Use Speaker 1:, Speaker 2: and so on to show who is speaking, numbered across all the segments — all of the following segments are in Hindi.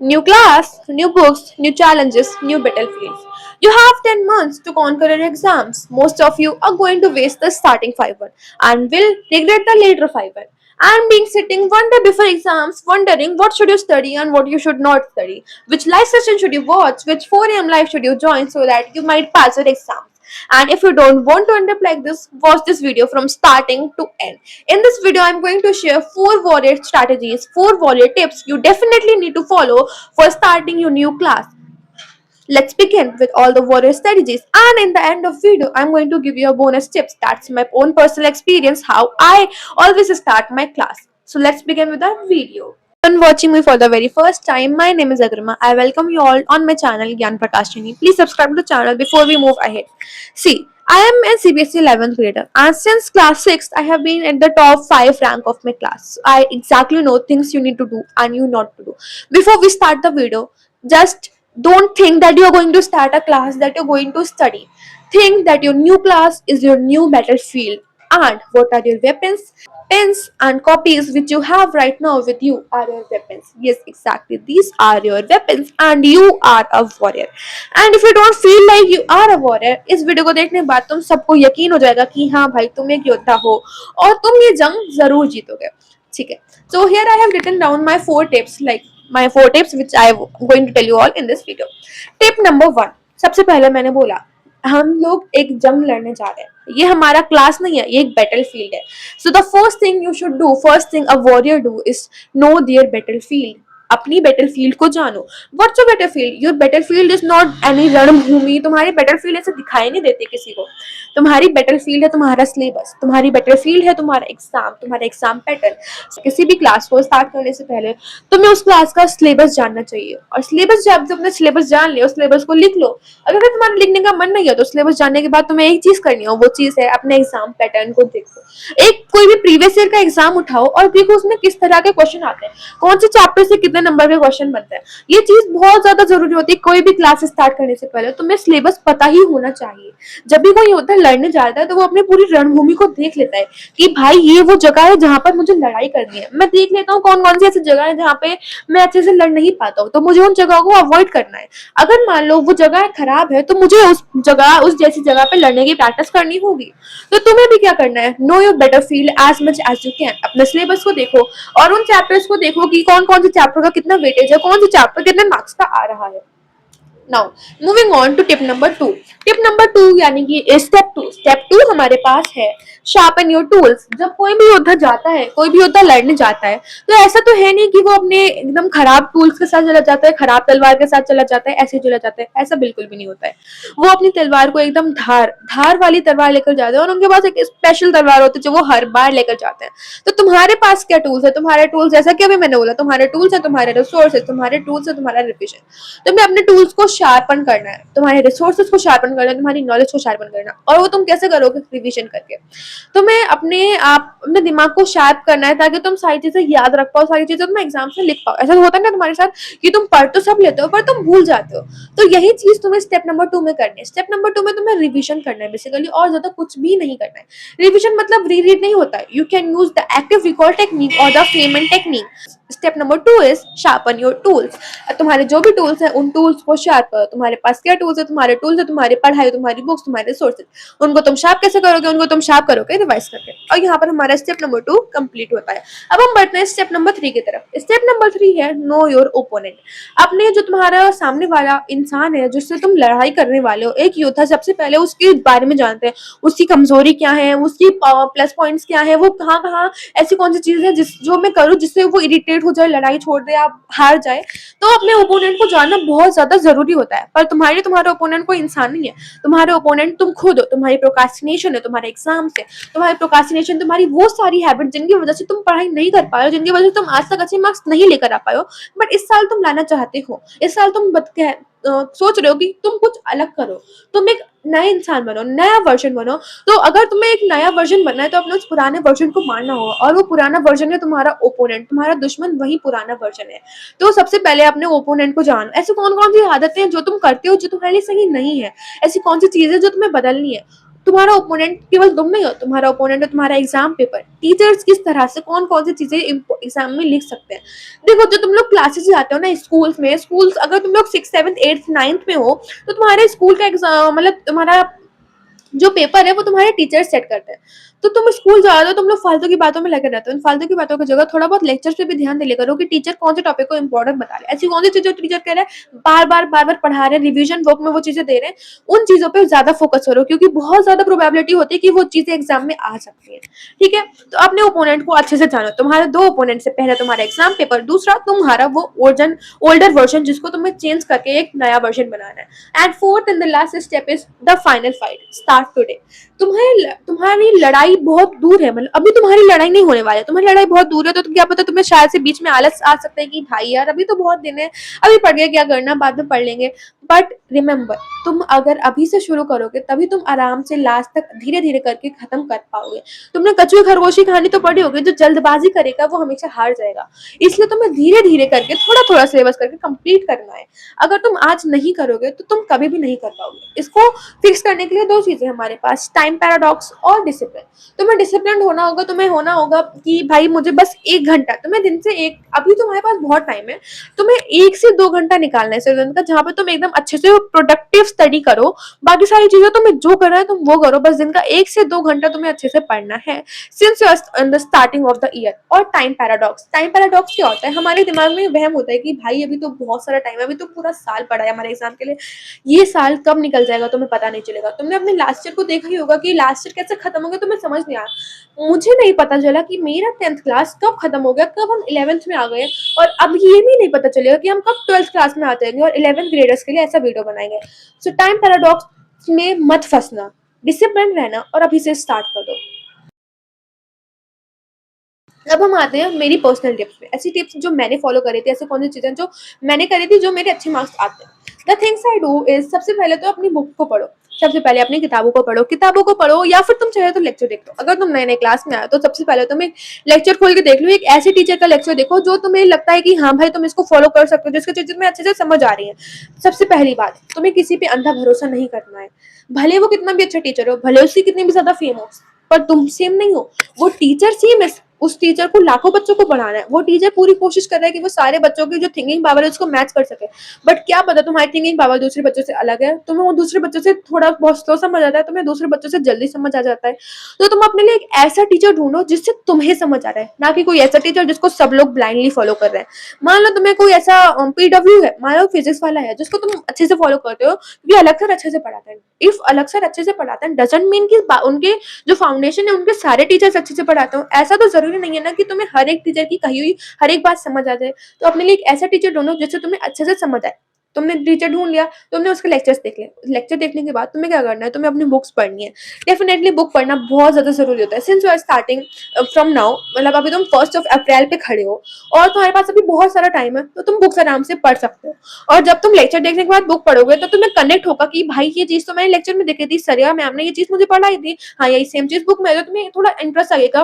Speaker 1: New class, new books, new challenges, new battlefields. You have 10 months to conquer your exams. Most of you are going to waste the starting 5 and will regret the later 5. And being sitting one day before exams, wondering what should you study and what you should not study, which live session should you watch, which 4 a.m. live should you join so that you might pass your exams. And if you don't want to end up like this, watch this video from starting to end. In this video, I'm going to share 4 warrior strategies, 4 warrior tips you definitely need to follow for starting your new class. Let's begin with all the warrior strategies, and in the end of video I'm going to give you a bonus tips. That's my own personal experience how I always start my class. So let's begin with the video. And watching me for the very first time, my name is Agrima. I welcome you all on my channel Gyan Prakashini. Please subscribe to the channel before we move ahead. See, I am a CBSE 11th grader and since class 6th I have been at the top 5 rank of my class. I exactly know things you need to do and you not to do. Before we start the video, just don't think that you're going to start a class that you're going to study. Think that your new class is your new battlefield. And what are your weapons? Pens and copies which you have right now with you are your weapons. Yes, exactly. These are your weapons and you are a warrior. And if you don't feel like you are a warrior, इस वीडियो को देखने के बाद तुम सबको यकीन हो जाएगा कि हाँ भाई तुम एक योद्धा हो और तुम ये जंग जरूर जीतोगे. ठीक है. So here I have written down my 4 tips, like my 4 tips which I am going to tell you all in this video. Tip number 1. सबसे पहले मैंने बोला हम लोग एक जंग लड़ने जा रहे हैं. ये हमारा क्लास नहीं है, ये एक बैटलफील्ड है. So the first thing you should do, first thing a warrior do is know their battlefield. अपनी बैटलफील्ड को जानो. What's your battlefield? Your battlefield is not any रणभूमि. तुम्हारी बैटलफील्ड ऐसे दिखाई नहीं देते किसी को. तुम्हारी बैटलफील्ड है तुम्हारा सिलेबस. तुम्हारी बैटलफील्ड है तुम्हारा एग्जाम पैटर्न. किसी भी क्लास को स्टार्ट करने से पहले तुम्हें उस क्लास का सिलेबस जानना चाहिए. और सिलेबस जब तुमने सिलेबस जान लिया, उस सिलेबस को लिख लो. अगर तुम्हारा लिखने का मन नहीं है तो सिलेबस जानने के बाद तुम्हें एक चीज करनी हो, वो चीज है अपने एग्जाम पैटर्न को देखो. एक कोई भी प्रीवियस ईयर का एग्जाम उठाओ और देखो उसमें किस तरह के क्वेश्चन आते हैं, कौन से चैप्टर से कितने नंबर के क्वेश्चन बनते हैं. ये चीज बहुत ज्यादा जरूरी होती है. कोई भी क्लास स्टार्ट करने से पहले तुम्हें सिलेबस पता ही होना चाहिए. जब भी कोई योद्धा लड़ने जाता है तो वो अपनी पूरी रणभूमि को देख लेता है कि भाई ये वो जगह है जहां पर मुझे लड़ाई करनी है. मैं देख लेता हूँ कौन कौन सी ऐसी जगह है जहाँ पे मैं अच्छे से लड़ नहीं पाता हूँ, तो मुझे उन जगहों को अवॉइड करना है. अगर मान लो वो जगह खराब है तो मुझे उस जैसी जगह पे लड़ने की प्रैक्टिस करनी होगी. तो तुम्हें भी क्या करना है, know your battlefield as much as you can. अपने सिलेबस को देखो और उन चैप्टर्स को देखो कि कौन कौन से चैप्टर का कितना वेटेज है, कौन से चैप्टर कितने मार्क्स का आ रहा है. Now moving on to tip number 2. Tip number 2 यानी कि स्टेप 2. स्टेप 2 हमारे पास है शार्पन योर टूल्स. जब कोई भी योद्धा जाता है, कोई भी योद्धा लड़ने जाता है, तो ऐसा तो है नहीं कि वो अपने एकदम खराब टूल्स के साथ चला जाता है, खराब तलवार के साथ चला जाता है, ऐसे चला जाता है. ऐसा बिल्कुल भी नहीं होता है. वो अपनी तलवार को एकदम धार वाली तलवार लेकर जाते हैं और उनके पास एक स्पेशल तलवार होती है जो वो हर बार लेकर जाते हैं. तो तुम्हारे पास क्या टूल्स है? तुम्हारे टूल्स, जैसा कि अभी मैंने बोला, तुम्हारे टूल्स है तुम्हारे रिसोर्सेज, तुम्हारे टूल्स है तुम्हारा रिविजन. तुम्हें अपने टूल्स को शार्पन करना है, तुम्हारे रिसोर्सेज को शार्पन करना है, तुम्हारी नॉलेज को शार्पन करना है. और वो तुम कैसे करोगे? रिविजन करके. तुम्हें अपने दिमाग को शार्प करना है ताकि तुम सारी चीजें याद रख पाओ, सारी चीजें तुम एग्जाम से लिख पाओ. ऐसा होता है ना तुम्हारे साथ कि तुम पढ़ तो सब लेते हो पर तुम भूल जाते हो. तो यही चीज तुम्हें स्टेप नंबर 2 में करनी है. स्टेप नंबर 2 में तुम्हें रिविजन करना है बेसिकली, और ज्यादा कुछ भी नहीं करना है. रिविजन मतलब रीरीड नहीं होता है. You can use the active recall technique और the fragment technique. Step number 2 is sharpen your tools. तुम्हारे जो भी टूल्स हैं उन टूल्स को शार्प करो. तुम्हारे पास क्या टूल्स है? तुम्हारे टूल्स है तुम्हारी पढ़ाई, तुम्हारी बुक्स, तुम्हारे रिसोर्सेज. उनको तुम शार्प कैसे करोगे? उनको तुम शार्प करोगे रिवाइज करके. और यहाँ पर हमारा स्टेप नंबर 2 कंप्लीट होता है. अब हम बढ़ते हैं स्टेप नंबर 3 की तरफ. स्टेप नंबर 3 है नो योर ओपोनेंट. अपने जो तुम्हारा सामने वाला इंसान है जिससे तुम लड़ाई करने वाले हो, एक योद्धा सबसे पहले उसके बारे में जानते हैं. उसकी कमजोरी क्या है, उसकी प्लस पॉइंट्स क्या है, वो कहाँ कहाँ ऐसी कौन सी चीज है जो मैं करूँ जिससे वो इरिटेट हो जाए, लड़ाई छोड़ दे, आप हार जाए. तो अपने ओपोनेंट को जानना बहुत ज्यादा जरूरी होता है. पर तुम्हारा ओपोनेंट कोई इंसान नहीं है. तुम्हारे ओपोनेंट तुम खुद हो. तुम्हारी प्रोक्रास्टिनेशन है, तुम्हारे एग्जाम से तुम्हारी प्रोक्रास्टिनेशन, तुम्हारी वो सारी हैबिट जिनकी वजह से तुम पढ़ाई नहीं कर पाए हो, जिनकी वजह से तुम आज तक अच्छे मार्क्स नहीं लेकर आ पाए हो, बट इस साल तुम लाना चाहते हो. इस साल तुम सोच रहे हो कि तुम कुछ अलग करो, तुम एक नए इंसान बनो, नया वर्जन बनो. तो अगर तुम्हें एक नया वर्जन बनना है तो अपने उस पुराने वर्जन को मानना होगा. और वो पुराना वर्जन है तुम्हारा ओपोनेंट, तुम्हारा दुश्मन वही पुराना वर्जन है. तो सबसे पहले अपने ओपोनेंट को जानो. ऐसी कौन कौन सी आदतें हैं जो तुम करते हो जो तुम्हारे लिए सही नहीं है, ऐसी कौन सी चीजें जो तुम्हें बदलनी है. तुम्हारा ओपोनेंट केवल तुम नहीं हो, तुम्हारा ओपोनेंट है तुम्हारा एग्जाम पेपर। टीचर्स किस तरह से कौन कौन सी चीजें एग्जाम में लिख सकते हैं। देखो, जो तुम लोग क्लासेस जाते हो ना स्कूल्स में, स्कूल्स अगर तुम लोग 6, 7, 8, 9th में हो, तो तुम्हारे स्कूल का एग्जाम मतलब तुम्हारा जो पेपर है वो तुम्हारे टीचर सेट करते हैं। तो तुम स्कूल जा रहे हो, तुम लोग फालतू की बातों में लगे रहते हो। इन फालतू की बातों की जगह थोड़ा बहुत लेक्चर्स पे भी ध्यान दे लिया करो कि टीचर कौन से टॉपिक को इंपॉर्टेंट बता रहे हैं। ऐसी कौन सी चीजें टीचर कह रहे हैं बार बार पढ़ा रहे हैं, रिवीजन वर्क में वो चीजें दे रहे हैं, उन चीजों पे ज्यादा फोकस करो, क्योंकि बहुत ज्यादा प्रोबेबिलिटी होती है कि वो चीजें एग्जाम में आ सकती है। ठीक है, तो अपने ओपोनेंट को अच्छे से जानो। तुम्हारे दो ओपोनेंट से, पहला तुम्हारा एग्जाम पेपर, दूसरा तुम्हारा वो ओल्डर वर्जन जिसको तुम्हें चेंज करके एक नया वर्जन बनाना है। And fourth and the last step is the final fight start today. तुम्हारी लड़ाई बहुत दूर है, मतलब अभी तुम्हारी लड़ाई नहीं होने वाली है, तुम्हारी लड़ाई बहुत दूर है। तो क्या पता तुम्हें शायद से बीच में आलस आ सकता है कि भाई यार अभी तो बहुत दिन है, अभी पढ़ के क्या करना, बाद में पढ़ लेंगे। बट रिमेम्बर, तुम अगर अभी से शुरू करोगे तभी तुम आराम से लास्ट तक धीरे धीरे करके खत्म कर पाओगे। तुमने कछुए खरगोश की कहानी तो पढ़ी होगी, जो जल्दबाजी करेगा वो हमेशा हार जाएगा। इसलिए तुम्हें धीरे धीरे करके थोड़ा थोड़ा सिलेबस करके कंप्लीट करना है। अगर तुम आज नहीं करोगे तो तुम कभी भी नहीं कर पाओगे। इसको फिक्स करने के लिए दो चीजें हमारे पास, टाइम पैराडॉक्स और डिसिप्लिन। तुम्हें डिसिप्लिन होना होगा, तुम्हें होना होगा कि भाई मुझे बस 1 घंटा, तुम्हें दिन से एक, अभी तुम्हारे पास बहुत टाइम है, तुम्हें 1 से 2 घंटा निकालना है सिर्फ का, जहाँ पे तुम एकदम अच्छे से प्रोडक्टिव स्टडी करो। बाकी सारी चीजें तुम्हें जो करना है तुम वो करो, बस दिन का 1 से 2 घंटा तुम्हें अच्छे से पढ़ना है since in the starting of the year. और टाइम पैराडॉक्स क्या होता है, हमारे दिमाग में वहम होता है कि भाई अभी तो बहुत सारा टाइम है, अभी तो पूरा साल पड़ा है हमारे एग्जाम के लिए, ये साल कब निकल जाएगा तुम्हें पता नहीं चलेगा। तुमने अपने लास्ट ईयर को देखा ही होगा कि लास्ट ईयर कैसे खत्म हो गया, तुम्हें समझ नहीं आया। मुझे नहीं पता चला कि मेरा 10th क्लास कब खत्म हो गया, कब हम 11th में आ गए, और अब ये भी नहीं पता चलेगा कि हम कब 12th क्लास में आते हैं और 11th ग्रेडर्स के लिए ऐसा वीडियो बनाएंगे। सो टाइम पैराडॉक्स में मत फंसना, डिसिप्लिन रहना और अभी से स्टार्ट कर दो। अब हम आते हैं मेरी पर्सनल टिप्स पे, ऐसी टिप्स जो मैंने फॉलो करी थी, ऐसे कौन सी चीजें जो मैंने करी थी जो मेरे अच्छे मार्क्स आते हैं। The things I do is, सबसे पहले तो अपनी बुक को पढ़ो, सबसे पहले अपनी किताबों को पढ़ो, या फिर तुम चाहे तो लेक्चर देख लो। अगर तुम नए नए क्लास में आए तो सबसे पहले तुम एक लेक्चर खोल के देख लो, एक ऐसे टीचर का लेक्चर देखो जो तुम्हें लगता है कि हाँ भाई तुम इसको फॉलो कर सकते हो, जिसके चीजें में अच्छे से समझ आ रही है। सबसे पहली बात, तुम्हें किसी पे अंधा भरोसा नहीं करना है, भले वो कितना भी अच्छा टीचर हो, भले उसकी कितनी भी ज्यादा फेम हो, पर तुम सेम नहीं हो। वो टीचर सेम है, उस टीचर को लाखों बच्चों को पढ़ाना है, वो टीचर पूरी कोशिश कर रहा है कि वो सारे बच्चों की जो थिंकिंग पावर है उसको मैच कर सके। बट क्या पता तुम्हारी थिंकिंग पावर दूसरे बच्चों से अलग है, तुम्हें वो दूसरे बच्चों से थोड़ा बहुत स्लो समझ आता है, तुम्हें दूसरे बच्चों से जल्दी समझ आ जाता है। तो तुम अपने लिए एक ऐसा टीचर ढूंढो जिससे तुम्हें समझ आ रहा है, ना कि कोई ऐसा टीचर जिसको सब लोग ब्लाइंडली फॉलो कर रहे हैं। मान लो तुम्हें कोई ऐसा पीडब्ल्यू है, मान लो फिजिक्स वाला है जिसको तुम अच्छे से फॉलो करते हो, ये अलग सर अच्छे से पढ़ाता है। इफ अलग सर अच्छे से पढ़ाता है डजंट मीन कि उनके जो फाउंडेशन है उनके सारे टीचर्स अच्छे से पढ़ाते हो। ऐसा तो जरूरी नहीं है ना कि तुम्हें हर एक टीचर की कही हुई हर एक बात समझ आ जाए। तो अपने लिए एक ऐसा टीचर ढूंढो जिससे तुम्हें अच्छे से समझ आए। तुमने टीचर ढूंढ लिया, तुमने उसके लेक्चर्स देख लिए, लेक्चर देखने के बाद तुम्हें क्या करना है, तुम्हें अपनी बुक्स पढ़नी है। डेफिनेटली बुक पढ़ना बहुत ज्यादा जरूरी होता है since you are starting from now, मतलब अभी तुम 1 अप्रैल पे खड़े हो और तुम्हारे पास अभी बहुत सारा टाइम है, तो तुम बुक्स आराम से पढ़ सकते हो। और जब तुम लेक्चर देखने के बाद बुक पढ़ोगे तो तुम्हें कनेक्ट होगा कि भाई ये चीज तो मैंने लेक्चर में देखी थी, सरिया मैम ने ये चीज मुझे पढ़ाई थी, हाँ यही सेम चीज बुक में है, तो तुम्हें थोड़ा इंटरेस्ट आएगा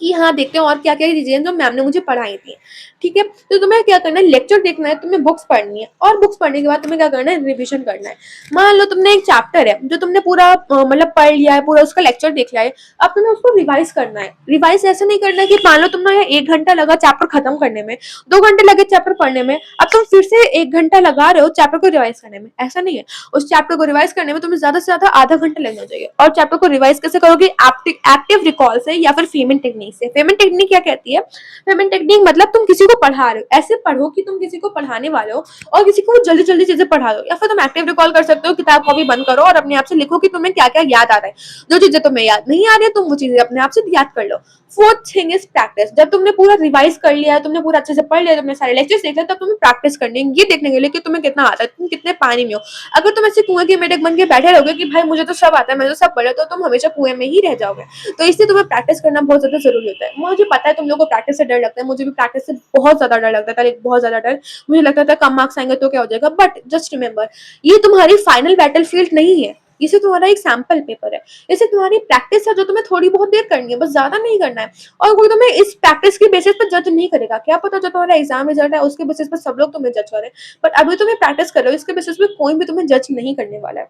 Speaker 1: कि हाँ देखते हैं और क्या क्या चीजें जो मैम ने मुझे पढ़ाई थी। ठीक है, तो तुम्हें क्या करना है, लेक्चर देखना है, तुम्हें बुक्स पढ़नी है, और बुक्स पढ़ने के बाद तुम्हें क्या करना है, रिवीजन करना है। मान लो तुमने एक चैप्टर है जो तुमने पूरा मतलब पढ़ लिया है, पूरा उसका लेक्चर देख लिया है, अब तुम्हें उसको रिवाइज करना है। रिवाइज ऐसा नहीं करना है कि मान लो तुमने 1 घंटा लगा चैप्टर खत्म करने में, 2 घंटे लगे चैप्टर पढ़ने में, अब तुम फिर से 1 घंटा लगा रहे हो चैप्टर को रिवाइज करने में, ऐसा नहीं है। उस चैप्टर को रिवाइज करने में तुम्हें ज्यादा से ज्यादा आधा घंटा लगना चाहिए। और चैप्टर को रिवाइज कैसे करोगे, एक्टिव रिकॉल से या फिर फेमेंट टेक्निक से। फेमेंट टेक्निक क्या कहती है, फेमेंट टेक्निक मतलब तुम किसी को पढ़ा रहे हो, ऐसे पढ़ो कि तुम किसी को पढ़ाने वाले हो और किसी को जल्दी जल्दी चीजें पढ़ा दो। या फिर तुम एक्टिव रिकॉल कर सकते हो, किताब कॉपी बंद करो और अपने आप से लिखो कि तुम्हें क्या क्या याद आ रहा है। जो चीजें तुम्हें याद नहीं आ रही है तुम वो चीजें अपने आप से याद कर लो। Fourth thing is practice. जब तुमने पूरा रिवाइज कर लिया है, तुमने पूरा अच्छे से पढ़ लिया, तुमने सारे लेक्चर्स देख लिया, तब तुम्हें प्रैक्टिस करनी है, ये देखने के लिए कि तुम्हें कितना आता है, तुम कितने पानी में हो। अगर तुम ऐसे कुएं के मेढक बन के बैठे रहोगे कि भाई मुझे तो सब आता है, मैं तो सब पढ़ा, तो तुम हमेशा कुएं में ही रह जाओगे। तो इसलिए तुम्हें प्रैक्टिस करना बहुत ज्यादा जरूरी होता है। मुझे पता है तुम लोगों को प्रैक्टिस से डर लगता है, मुझे भी प्रैक्टिस से बहुत ज्यादा डर लगता था, बहुत ज्यादा डर। मुझे लगता था कम मार्क्स आएंगे तो क्या हो जाएगा, बट जस्ट रिमेंबर ये तुम्हारी फाइनल बैटल फील्ड नहीं है, इसे तुम्हारा एक सैंपल पेपर है। इसे तुम्हारी प्रैक्टिस है जो तुम्हें थोड़ी बहुत देर करनी है, बस ज्यादा नहीं करना है। और कोई तुम्हें इस प्रैक्टिस के बेसिस पर जज नहीं करेगा। क्या पता जो तुम्हारा एग्जाम रिजल्ट है उसके बेसिस पर सब लोग तुम्हें जज करें, बट अभी तुम्हें प्रैक्टिस कर रहे हो, इसके बेसिस पे कोई भी तुम्हें जज नहीं करने वाला है।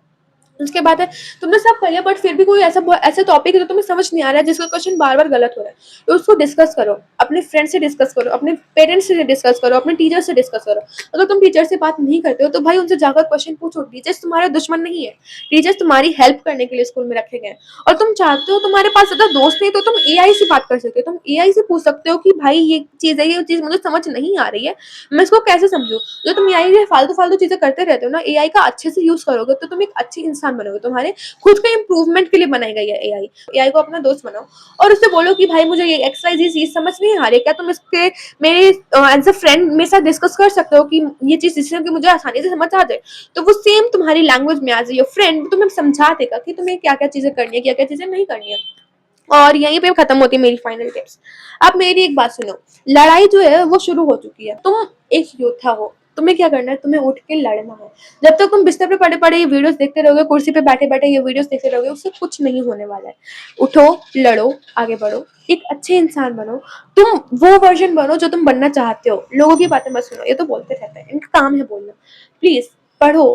Speaker 1: उसके बाद है तुमने सब कर लिया बट फिर भी कोई ऐसा टॉपिक है जो तुम्हें समझ नहीं आ रहा है, जिसका क्वेश्चन बार बार गलत हो रहा है, तो उसको डिस्कस करो, अपने फ्रेंड से डिस्कस करो, अपने पेरेंट्स से डिस्कस करो, अपने टीचर से डिस्कस करो। अगर तुम टीचर से बात नहीं करते हो तो भाई उनसे जाकर क्वेश्चन पूछो। टीचर्स तुम्हारे दुश्मन नहीं है, टीचर्स तुम्हारी हेल्प करने के लिए स्कूल में रखे गए हैं। और तुम चाहते हो, तुम्हारे पास ज्यादा दोस्त नहीं तो तुम एआई से बात कर सकते हो, तुम एआई से पूछ सकते हो कि भाई ये चीज है, ये चीज मुझे समझ नहीं आ रही है, मैं इसको कैसे समझू। जो तुम एआई से फालतू फालतू चीजें करते रहते हो ना, एआई का अच्छे से यूज करोगे तो तुम एक अच्छी इंसान बनोगे, तुम्हारे खुद के इंप्रूवमेंट के लिए बनाई गई है एआई। एआई को अपना दोस्त बनाओ और उससे बोलो कि भाई मुझे ये एक्स वाई जी चीज समझ नहीं आ रही, क्या तुम इसके मेरे एज अ फ्रेंड मेरे साथ डिस्कस कर सकते हो कि ये चीज जिससे कि मुझे आसानी से समझ आ जाए। तो वो सेम तुम्हारी लैंग्वेज में एज योर फ्रेंड तुम्हें समझा देगा कि तुम्हें क्या क्या चीजें करनी है, क्या क्या चीजें नहीं करनी है। और यहीं पे खत्म होती है मेरी फाइनल टिप्स। अब मेरी एक बात सुनो, लड़ाई जो है वो शुरू हो चुकी है, तुम एक योद्धा हो, तुम्हें क्या करना है, तुम्हें उठ के लड़ना है। जब तक तुम बिस्तर पे पड़े पड़े ये वीडियोस देखते रहोगे, कुर्सी पे बैठे बैठे ये वीडियोस देखते रहोगे, उससे कुछ नहीं होने वाला है। उठो, लड़ो, आगे बढ़ो, एक अच्छे इंसान बनो, तुम वो वर्जन बनो जो तुम बनना चाहते हो। लोगों की बातें मत सुनो, ये तो बोलते रहते हैं, इनका काम है बोलना। प्लीज पढ़ो,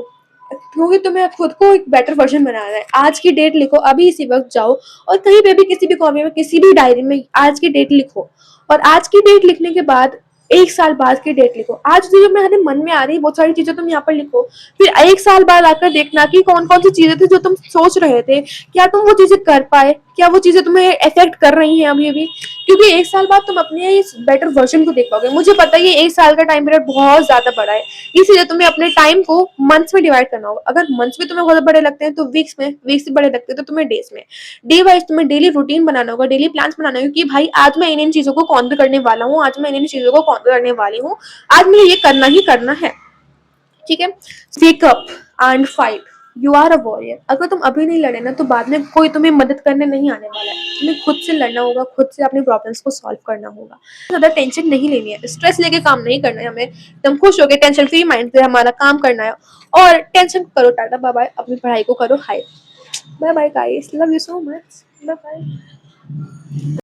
Speaker 1: क्योंकि तुम्हें खुद को एक बेटर वर्जन बनाना है। आज की डेट लिखो, अभी इसी वक्त जाओ और कहीं पे भी किसी भी कॉपी में किसी भी डायरी में आज की डेट लिखो। और आज की डेट लिखने के बाद एक साल बाद की डेट लिखो। आज जो मेरे मन में आ रही है बहुत सारी चीजें तुम यहाँ पर लिखो, फिर एक साल बाद आकर देखना कि कौन कौन सी चीजें थी जो तुम सोच रहे थे, क्या तुम वो चीजें कर पाए, क्या वो चीजें तुम्हें इफेक्ट कर रही हैं अभी भी। क्योंकि एक साल बाद तुम अपने इस बेटर वर्जन को देख पाओगे। मुझे पता है ये एक साल का टाइम पीरियड बहुत ज्यादा बड़ा है, इसीलिए तुम्हें अपने टाइम को मंथ्स में डिवाइड करना होगा। अगर मंथ्स में तुम्हें बहुत बड़े लगते हैं तो वीक्स में, वीक्स से बड़े लगते हैं तो तुम्हें डेज में, डे वाइज तुम्हें डेली रूटीन बनाना होगा, डेली प्लान्स बनाना होगा कि भाई आज मैं इन चीजों को कॉन्कर करने वाला हूँ, आज मैं इन चीजों को कॉन्कर करने वाली हूँ, आज मुझे ये करना ही करना है। ठीक है, speak up and fight, you are a warrior. अगर तुम अभी नहीं लड़े ना तो बाद में कोई तुम्हें मदद करने नहीं आने वाला है, तुम्हें खुद से लड़ना होगा, खुद से अपने प्रॉब्लम्स को सॉल्व करना होगा। ज्यादा टेंशन नहीं लेनी है, स्ट्रेस लेके काम नहीं करना है हमें, एकदम खुश होकर टेंशन फ्री माइंड से हमारा काम करना है। और टेंशन करो टाटा बाय बाय, अपनी पढ़ाई को करो high. Bye bye guys, love you so much, bye bye.